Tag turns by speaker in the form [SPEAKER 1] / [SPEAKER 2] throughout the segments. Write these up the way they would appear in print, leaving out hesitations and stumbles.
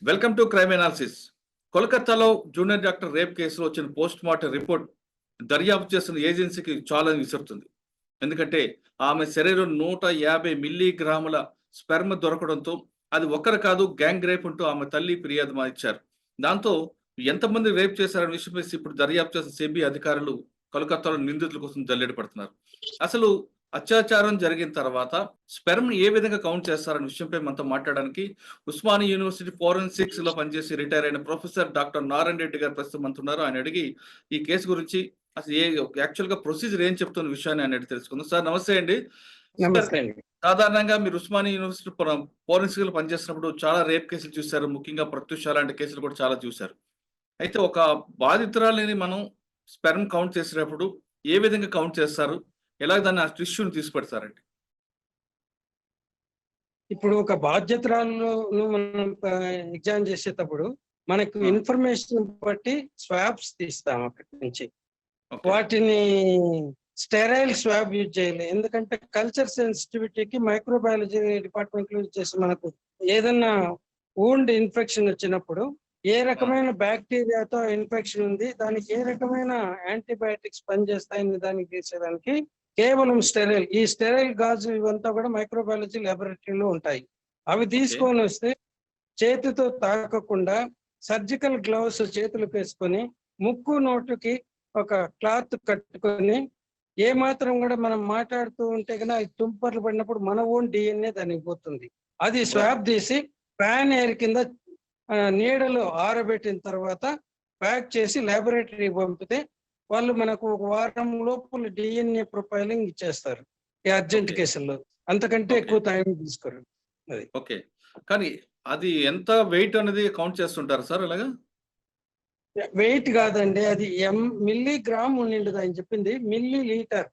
[SPEAKER 1] Welcome to crime analysis. కోల్కతాలో junior doctor rape కేసులో వచ్చిన పోస్ట్ మార్టం రిపోర్ట్ దర్యాప్తు చేస్తున్న ఏజెన్సీకి చాలా విసురుతుంది. ఎందుకంటే ఆమె శరీరం 150 మిల్లీగ్రాముల స్పెర్మ్ దొరకడంతో అది ఒక్కరు కాదు గ్యాంగ్ రేప్ అంటూ ఆమె తల్లి ఫిర్యాదు ఇచ్చారు. దాంతో ఎంతమంది రేప్ చేశారనే విషయంపై ఇప్పుడు దర్యాప్తు చేసిన సిబిఐ అధికారులు కోల్కతాలో నిందితుల కోసం జల్లెడ పడుతున్నారు. అసలు అత్యాచారం జరిగిన తర్వాత స్పెర్మ్ ఏ విధంగా కౌంట్ చేస్తారనే విషయంపై మనతో మాట్లాడడానికి ఉస్మానియా యూనివర్సిటీ ఫోరెన్సిక్స్ లో పనిచేసి రిటైర్ అయిన ప్రొఫెసర్ డాక్టర్ నారాయణ రెడ్డి గారు ప్రస్తుతం అంటున్నారు. ఆయన అడిగి ఈ కేసు గురించి అసలు యాక్చువల్ గా ప్రొసీజర్ ఏం చెప్తున్న విషయాన్ని ఆయన తెలుసుకుందాం. సార్ నమస్తే అండి.
[SPEAKER 2] నమస్తే అండి.
[SPEAKER 1] సాధారణంగా మీరు ఉస్మానియా యూనివర్సిటీ ఫోరెన్సిక్ లో పనిచేసినప్పుడు చాలా రేప్ కేసులు చూశారు, ముఖ్యంగా ప్రత్యూష లాంటి కేసులు కూడా చాలా చూశారు. అయితే ఒక బాధితురాలిని మనం స్పెర్మ్ కౌంట్ చేసేటప్పుడు ఏ విధంగా కౌంట్ చేస్తారు, ఎలా దాన్ని ఆ టిష్యూని తీసుపెడతారండి?
[SPEAKER 2] ఇప్పుడు ఒక బాధ్యతరాలను మనం ఎగ్జామ్ చేసేటప్పుడు మనకు ఇన్ఫర్మేషన్ బట్టి స్వాబ్స్ తీస్తాం అక్కడి నుంచి. వాటిని స్టెరైల్ స్వాబ్ యూజ్ చేయాలి. ఎందుకంటే కల్చర్ సెన్సిటివిటీకి మైక్రోబయాలజీ డిపార్ట్మెంట్ లో చేసి మనకు ఏదన్నా వూండ్ ఇన్ఫెక్షన్ వచ్చినప్పుడు ఏ రకమైన బ్యాక్టీరియాతో ఇన్ఫెక్షన్ ఉంది, దానికి ఏ రకమైన యాంటీబయాటిక్స్ పనిచేస్తాయని దానికి తీసేదానికి కేవలం స్టెరైల్, ఈ స్టెరైల్ గాజు ఇవంతా కూడా మైక్రోబయాలజీ ల్యాబొరేటరీలో ఉంటాయి. అవి తీసుకొని వస్తే చేతితో తాకకుండా సర్జికల్ గ్లౌస్ చేతులకు వేసుకొని ముక్కు నోటుకి ఒక క్లాత్ కట్టుకొని ఏ మాత్రం కూడా మనం మాట్లాడుతూ ఉంటే కన్నా తుంపర్లు పడినప్పుడు మన ఓన్ డిఎన్ఏ దానికి పోతుంది. అది స్వాబ్ తీసి ఫ్యాన్ ఎయిర్ కింద నీడలో ఆరబెట్టిన తర్వాత ప్యాక్ చేసి ల్యాబొరేటరీ పంపితే వాళ్ళు మనకు ఒక వారం లోపల డిఎన్ఏ ప్రొఫైలింగ్ ఇచ్చేస్తారు ఈ అర్జెంట్ కేసుల్లో. అంతకంటే ఎక్కువ టైం తీసుకోరు. అది
[SPEAKER 1] ఓకే, కానీ అది ఎంత వెయిట్ అనేది కౌంట్ చేస్తుంటారు సార్? అలాగా
[SPEAKER 2] వెయిట్ కాదండి, అది మిల్లీగ్రామ్ ఉండిండదు. ఆయన చెప్పింది మిల్లీ లీటర్.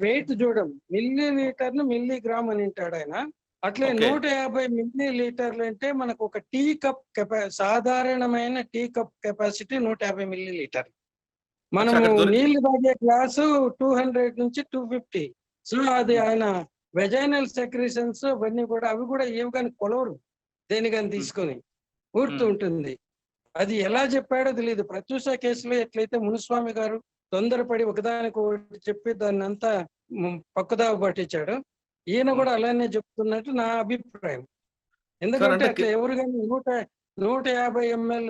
[SPEAKER 2] వెయిట్ చూడం, మిల్లీ లీటర్ ను మిల్లీగ్రామ్ అని అంటాడు ఆయన. అట్లే 150 మిల్లీ లీటర్లు అంటే మనకు ఒక టీ కప్ సాధారణమైన tea cup capacity 150 millilitre. మనము నీళ్లు తాగే గ్లాసు 200 నుంచి 250. సో అది ఆయన వెజైనల్ సెక్రీషన్స్ అవన్నీ కూడా అవి కూడా ఏవి కానీ కొలవరు, దేనికని తీసుకొని ఊరుతూ ఉంటుంది. అది ఎలా చెప్పాడో తెలియదు. ప్రత్యూష కేసులో ఎట్లయితే మునుస్వామి గారు తొందరపడి ఒకదానికి ఒకటి చెప్పి దాన్ని అంతా పక్కదావ పట్టించాడు, ఈయన కూడా అలానే చెప్తున్నట్టు నా అభిప్రాయం. ఎందుకంటే అట్లా ఎవరు కానీ 150 ml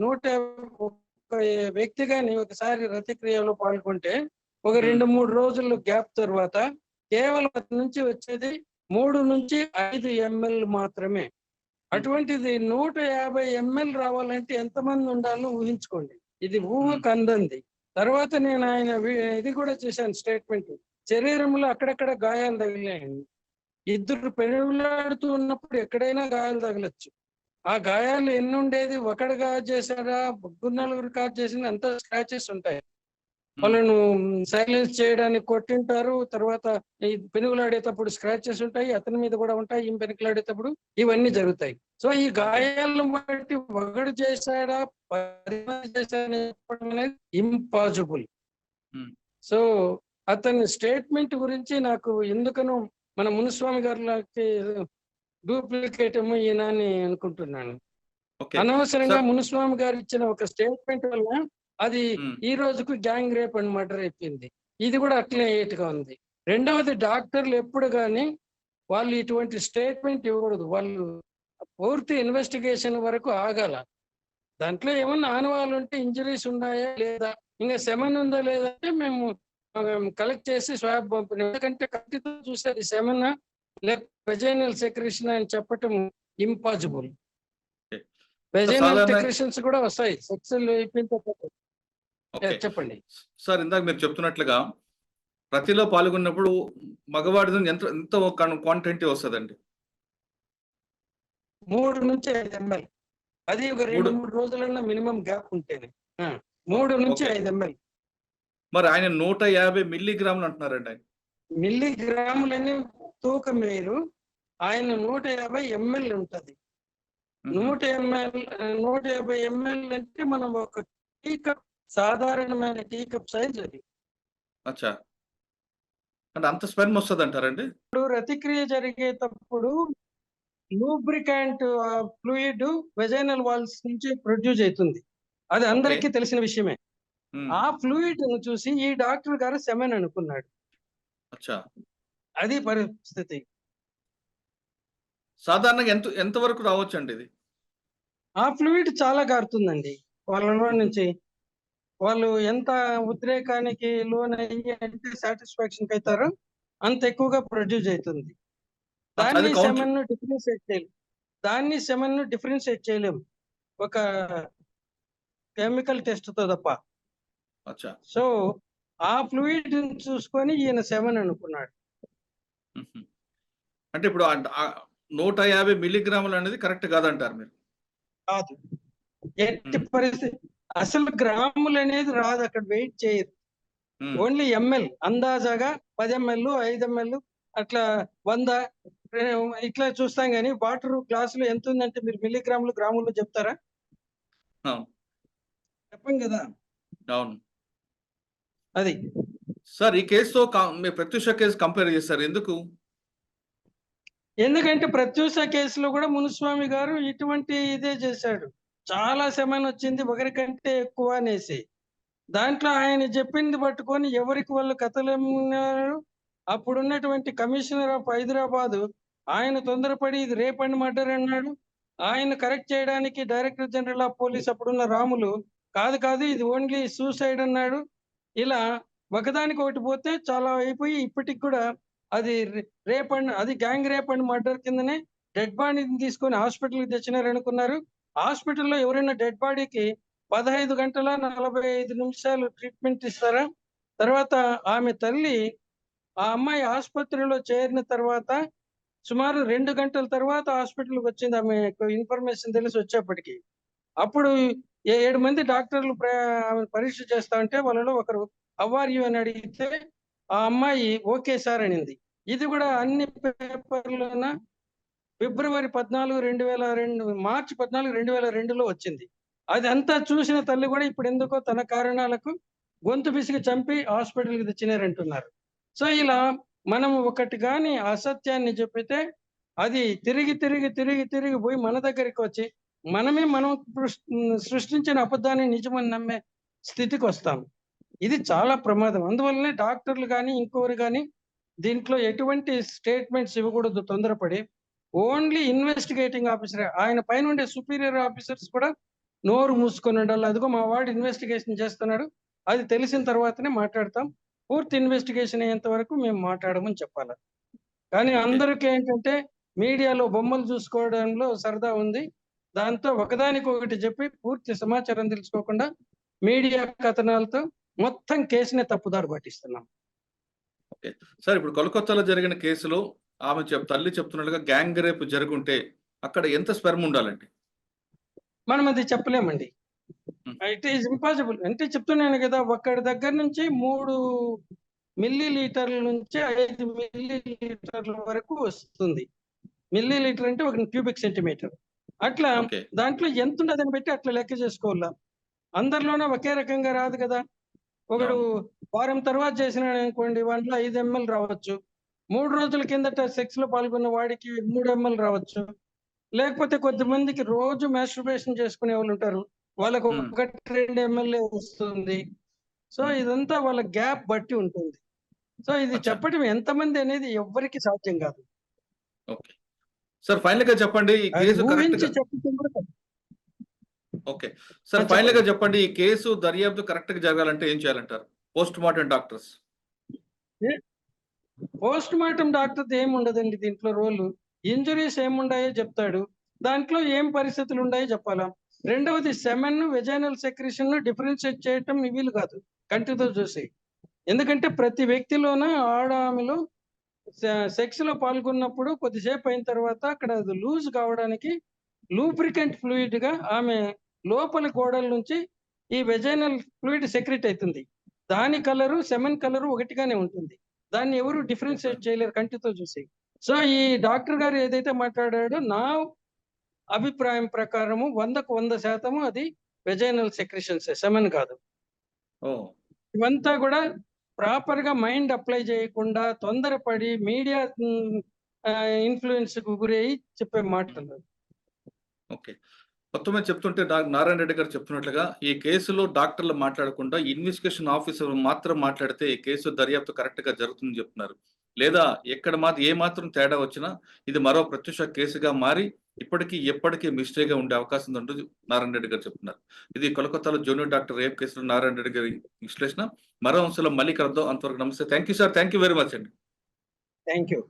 [SPEAKER 2] 150 వ్యక్తి కానీ ఒకసారి రతిక్రియలో పాల్గొంటే ఒక 2-3 రోజుల గ్యాప్ తర్వాత కేవలం అతని నుంచి వచ్చేది 3 నుంచి 5 ml మాత్రమే. అటువంటిది 150 ml రావాలంటే ఎంతమంది ఉండాలో ఊహించుకోండి. ఇది ఊహకు అందంది. తర్వాత నేను ఆయన ఇది కూడా చేశాను స్టేట్మెంట్. శరీరంలో అక్కడక్కడ గాయాలు తగిలాయండి. ఇద్దరు పెనుగులాడుతూ ఉన్నప్పుడు ఎక్కడైనా గాయాలు తగలచ్చు. ఆ గాయాలు ఎన్ని ఉండేది, ఒకడు కాజ్ చేశారా, 3-4 కాజ్ చేసిన అంత స్క్రాచెస్ ఉంటాయి. వాళ్ళను సైలెన్స్ చేయడానికి కొట్టింటారు. తర్వాత ఈ పెనుగులాడేటప్పుడు స్క్రాచెస్ ఉంటాయి, అతని మీద కూడా ఉంటాయి. ఈ పెనుగులాడేటప్పుడు ఇవన్నీ జరుగుతాయి. సో ఈ గాయాలను బట్టి ఒకడు చేశాడా 10 మంది చేశాడని చెప్పడం అనేది ఇంపాసిబుల్. సో అతని స్టేట్మెంట్ గురించి నాకు ఎందుకనో మన మునుస్వామి గారికి డూప్లికేట్ ఏమో ఈయన అని అనుకుంటున్నాను. అనవసరంగా మునుస్వామి గారు ఇచ్చిన ఒక స్టేట్మెంట్ వల్ల అది ఈ రోజుకు గ్యాంగ్ రేప్ అండ్ మర్డర్ అయిపోయింది. ఇది కూడా అట్లే ఏటుగా ఉంది. రెండవది, డాక్టర్లు ఎప్పుడు కానీ వాళ్ళు ఇటువంటి స్టేట్మెంట్ ఇవ్వకూడదు. వాళ్ళు పూర్తి ఇన్వెస్టిగేషన్ వరకు ఆగాల. దాంట్లో ఏమన్నా ఆనవాళ్ళు ఉంటే ఇంజరీస్ ఉన్నాయా లేదా, ఇంకా సెమన్ ఉందా లేదా అంటే మేము కలెక్ట్ చేసి స్వాబ్ పంపిణీ. ఎందుకంటే కత్తితో చూసేది సెమన్ లేక వెజైనల్ సెక్రేషన్ అని చెప్పటం ఇంపాసిబుల్. వెజైనల్ సెక్రేషన్స్ కూడా వస్తాయి సెక్స్ అయిపోయిన తర్వాత. చెప్పండి
[SPEAKER 1] సార్. ఇందాక మీరు చెప్తున్నట్లుగా ప్రతిలో పాల్గొన్నప్పుడు మగవాడి ఎంత క్వాంటిటీ వస్తుందండి?
[SPEAKER 2] 3 నుంచి 5 ml. అది ఒక 2-3 రోజులన్నా మినిమం గ్యాప్ ఉంటేనే 3 నుంచి 5 ml.
[SPEAKER 1] మరి ఆయన 150 మిల్లీగ్రాములు అంటున్నారండి. ఆయన
[SPEAKER 2] మిల్లీగ్రాములని తూకం వేరు, ఆయన 150 ml ఉంటది. 150 ml అంటే మనం ఒక టీ కప్, సాధారణమైన టీ కప్ సైజ్ అది.
[SPEAKER 1] అచ్చా, అంటే అంత స్పెర్మ్ వస్తుంది అంటారండి?
[SPEAKER 2] ఇప్పుడు రతిక్రియ జరిగేటప్పుడు లూబ్రికాంట్ ఫ్లూయిడ్ వెజైనల్ వాల్స్ నుంచి ప్రొడ్యూస్ అవుతుంది. అది
[SPEAKER 1] ఓకే.
[SPEAKER 2] అందరికీ తెలిసిన విషయమే.
[SPEAKER 1] హ్మ్.
[SPEAKER 2] ఆ ఫ్లూయిడ్ ను చూసి ఈ డాక్టర్ గారు సెమెన్ అనుకున్నాడు.
[SPEAKER 1] అచ్చా!
[SPEAKER 2] అది పరిస్థితి.
[SPEAKER 1] సాధారణంగా ఎంత వరకు రావచ్చండి ఇది?
[SPEAKER 2] ఆ ఫ్లూయిడ్ చాలా గారుతుందండి. వాళ్ళలో
[SPEAKER 1] హుహు.
[SPEAKER 2] నుంచి. వాళ్ళు ఎంత ఉద్రేకానికి లోనయ్యి అంటే సాటిస్ఫాక్షన్‌కి అయితారో అంత ఎక్కువగా ప్రొడ్యూస్ అయితుంది.
[SPEAKER 1] అచ్చా! అది
[SPEAKER 2] దాన్ని
[SPEAKER 1] కౌంట్
[SPEAKER 2] సెమెన్‌ను డిఫరెన్షియేట్ చేయలేం. దాన్ని సెమెన్‌ను డిఫరెన్షియేట్ చేయలేం. ఒక కెమికల్ టెస్ట్‌తో తప్ప.
[SPEAKER 1] అచ్చా!
[SPEAKER 2] సో, ఆ ఫ్లూయిడ్‌ని చూసుకొని ఈయన సెమెన్ అనుకున్నాడు.
[SPEAKER 1] హుహు. అంటే ఇప్పుడు 150 మిల్లీగ్రాములు అనేది కరెక్ట్ కాదంటారు మీరు.
[SPEAKER 2] కాదు. ఎట్టి
[SPEAKER 1] హ్మ్.
[SPEAKER 2] పరిస్థితి అసలు గ్రాములనేది రాదు, అక్కడ వెయిట్ చేయరు.
[SPEAKER 1] హ్మ్.
[SPEAKER 2] ఓన్లీ ఎంఎల్ అందాజాగా 10 ఎంఎల్, 5 ఎంఎల్ అట్లా 100 ఇట్లా చూస్తాం గానీ వాటర్ గ్లాసులో ఎంతుందంటే మీరు మిల్లీగ్రాములు, గ్రాముల్లో చెప్తారా?
[SPEAKER 1] అవును.
[SPEAKER 2] చెప్పం గదా!
[SPEAKER 1] అవును.
[SPEAKER 2] అది.
[SPEAKER 1] సార్ ఈ కేస్‌తో మీరు ప్రత్యూష కేస్ కంపేర్ చేస్తారు. ఎందుకు?
[SPEAKER 2] ఎందుకంటే ప్రత్యూష కేసులో గూడా మునుస్వామి గారు ఇటువంటి ఇదే చేశాడు. చాలా సెమనొచ్చింది ఒకరికంటే ఎక్కువ అనేసి. దాంట్లో ఆయన చెప్పింది పట్టుకొని ఎవరికి వాళ్ళు కథలన్నారు. అప్పుడున్నటువంటి కమిషనర్ ఆఫ్ హైదరాబాదు ఆయన తొందరపడి ఇది రేప్ అండ్ మర్డర్ అన్నాడు. ఆయన కరెక్ట్ చేయడానికి డైరెక్టర్ జనరల్ ఆఫ్ పోలీస్ అప్పుడున్న రాములు కాదు కాదు ఇది ఓన్లీ సూసైడ్ అన్నాడు. ఇలా ఒకదానికొకటి పోతే చాలా అయిపోయి ఇప్పటికి కూడా అది రేప్ అండ్ అది గ్యాంగ్ రేప్ అండ్ మర్డర్ కిందనే డెడ్ బాడీని తీసుకొని హాస్పిటల్‌కి తెచ్చినారనుకున్నారు. హాస్పిటల్‌లో ఎవరైనా డెడ్ బాడీకి 15 గంటల 45 నిమిషాలు ట్రీట్మెంట్ ఇస్తారా? తర్వాత ఆమె తల్లి ఆ అమ్మాయి ఆసుపత్రిలో చేరిన తర్వాత సుమారు 2 గంటల తర్వాత హాస్పిటల్‌కొచ్చింది. ఆమెకు ఇన్ఫర్మేషన్ తెలిసి వచ్చేప్పటికి. అప్పుడు 7 మంది డాక్టర్లు ఆమెను పరీక్ష చేస్తా ఉంటే వాళ్ళలో ఒకరు హౌ ఆర్ యూ అని అడిగితే ఆ అమ్మాయి ఓకే సార్ అనింది. ఇది కూడా అన్ని పేపర్‌లోన ఫిబ్రవరి 14, 2002 మార్చి 14, 2002లో వచ్చింది. అదంతా చూసిన తల్లి కూడా ఇప్పుడెందుకో తన కారణాలకు గొంతు పిసికి చంపి హాస్పిటల్‌కి తెచ్చినారంటున్నారు. సో, ఇలా మనం ఒకటి గాని అసత్యాన్ని చెప్పితే అది తిరిగి పోయి మన దగ్గరికొచ్చి మనమే మనం సృష్టించిన అబద్ధాన్ని నిజమని నమ్మే స్థితికొస్తాం. ఇది చాలా ప్రమాదం. అందువల్లనే డాక్టర్లు గాని, ఇంకోరు గాని దీంట్లో ఎటువంటి స్టేట్మెంట్స్ ఇవ్వకూడదు తొందరపడి. ఓన్లీ ఇన్వెస్టిగేటింగ్ ఆఫీసరే. ఆయన పైనుండే సుపీరియర్ ఆఫీసర్స్ కూడా నోరు మూసుకొని ఉండాలి. అదిగో మా వాడు ఇన్వెస్టిగేషన్ చేస్తున్నాడు. అది తెలిసిన తర్వాతనే మాట్లాడతాం. పూర్తి ఇన్వెస్టిగేషన్ అయ్యేంత వరకు మేము మాట్లాడమని చెప్పాల. కానీ
[SPEAKER 1] ఓకే.
[SPEAKER 2] అందరికి ఏంటంటే మీడియాలో బొమ్మలు చూసుకోవడంలో సరదా ఉంది. దాంతో ఒకదానికొకటి చెప్పి పూర్తి సమాచారం తెలుసుకోకుండా మీడియా కథనాలతో మొత్తం కేసునే తప్పుదారి పట్టిస్తున్నాం.
[SPEAKER 1] ఓకే. సార్ ఇప్పుడు కోల్‌కత్తాలో జరిగిన కేసులో ఆమె తల్లి చెప్తున్నట్టుగా గ్యాంగ్ రేప్ జరుగుంటే అక్కడ ఎంత స్పెర్మ్ ఉండాలండి?
[SPEAKER 2] మనం అది చెప్పలేమండి.
[SPEAKER 1] హ్మ్.
[SPEAKER 2] It is impossible. అంటే చెప్తున్నాను కదా! ఒక్కడి దగ్గర నుంచి 3 మిల్లీ లీటర్ల నుంచి 5 మిల్లీ లీటర్ల వరకు వస్తుంది. మిల్లీ లీటర్ అంటే ఒక క్యూబిక్ సెంటీమీటర్. అట్లా
[SPEAKER 1] ఓకే.
[SPEAKER 2] దాంట్లో ఎంతుంటదని బట్టి అట్లా లెక్క చేసుకోవాల. అందరిలోనూ ఒకే రకంగా రాదు కదా! ఒకడు
[SPEAKER 1] అవును.
[SPEAKER 2] వారం తర్వాత చేసినాడనుకోండి వానిలో 5 ఎంఎల్ రావచ్చు. 3 రోజుల కిందట సెక్స్‌లో పాల్గొన్న వాడికి 3 ఎంఎల్ రావచ్చు. లేకపోతే కొద్దిమందికి రోజు మాస్టర్బేషన్ చేసుకునేవాళ్ళుంటారు. వాళ్ళకి
[SPEAKER 1] హ్మ్.
[SPEAKER 2] 1, 2 ఎంఎల్ఏ వస్తుంది. సో,
[SPEAKER 1] హ్మ్.
[SPEAKER 2] ఇదంతా వాళ్ళ గ్యాప్ బట్టి ఉంటుంది. సో, ఇది
[SPEAKER 1] అచ్చా!
[SPEAKER 2] చెప్పడం ఎంతమంది అనేది ఎవ్వరికీ సాధ్యం కాదు.
[SPEAKER 1] ఓకే. సార్ ఫైనల్‌గా చెప్పండి ఈ
[SPEAKER 2] అది
[SPEAKER 1] కేసు
[SPEAKER 2] ఊహించి
[SPEAKER 1] కరెక్ట్‌గా
[SPEAKER 2] చెప్పడం కూడా తప్పు.
[SPEAKER 1] ఓకే. సార్ ఫైనల్‌గా
[SPEAKER 2] చెప్పండి.
[SPEAKER 1] చెప్పండి ఈ కేసు దర్యాప్తు కరెక్ట్‌గా జరగాలంటే ఏం చేయాలంటారు? Postmortem doctors.
[SPEAKER 2] పోస్ట్‌మార్టం డాక్టర్‌ది ఏముండదండి దీంట్లో రోలు. ఇంజ్యూరీస్ ఏముండాయో చెప్తాడు. దాంట్లో ఏం పరిస్థితులుండాయో చెప్పాలా. రెండవది సెమెన్, వెజైనల్ సెక్రీషన్ డిఫరెన్షియేట్ చేయటం వీలు కాదు కంటితో చూసి. ఎందుకంటే ప్రతి వ్యక్తిలోన ఆమెలో సెక్స్‌లో పాల్గొన్నప్పుడు కొద్దిసేపు అయిన తర్వాత అక్కడ అది లూజ్ కావడానికి లూబ్రికెంట్ ఫ్లూయిడ్‌గా ఆమె లోపలి గోడల నుంచి ఈ వెజైనల్ ఫ్లూయిడ్ సెక్రెట్ అయితుంది. దాని కలరు, సెమెన్ కలరు ఒకటిగానే ఉంటుంది. దాన్ని ఎవరు
[SPEAKER 1] ఓకే.
[SPEAKER 2] డిఫరెన్షియేట్ చేయలేరు కంటితో చూసి. సో, ఈ డాక్టర్ గారు ఏదైతే మాట్లాడాడో నా అభిప్రాయం ప్రకారము 100కు 100% అది వెజైనల్ సెక్రీషన్సే, సెమెన్ కాదు.
[SPEAKER 1] ఓహ్!
[SPEAKER 2] ఇవంతా గూడా ప్రాపర్‌గా మైండ్ అప్లై చేయకుండా తొందరపడి మీడియా ఇన్ఫ్లుయెన్స్ కు గురయ్యి చెప్పే మాటలు.
[SPEAKER 1] ఓకే. మొత్తం మీద చెప్తుంటే నారాయణ రెడ్డి గారు చెప్తున్నట్లుగా ఈ కేసులో డాక్టర్లు మాట్లాడకుండా ఇన్వెస్టిగేషన్ ఆఫీసర్ మాత్రం మాట్లాడితే ఈ కేసు దర్యాప్తు కరెక్ట్ గా జరుగుతుందని చెప్తున్నారు. లేదా ఎక్కడ ఏ మాత్రం తేడా వచ్చినా ఇది మరో ప్రత్యక్ష కేసుగా మారి ఇప్పటికీ ఎప్పటికీ మిస్టేక్ గా ఉండే అవకాశం ఉందంటూ నారాయణ రెడ్డి గారు చెప్తున్నారు. ఇది కోల్కతాలో జూనియర్ డాక్టర్ రేప్ కేసులో నారాయణ రెడ్డి గారి విశ్లేషణ. మరో అంశంలో మళ్ళీ కలుద్దాం. అంతవరకు నమస్తే. Thank you sir. Thank you very much అండి.
[SPEAKER 2] Thank you.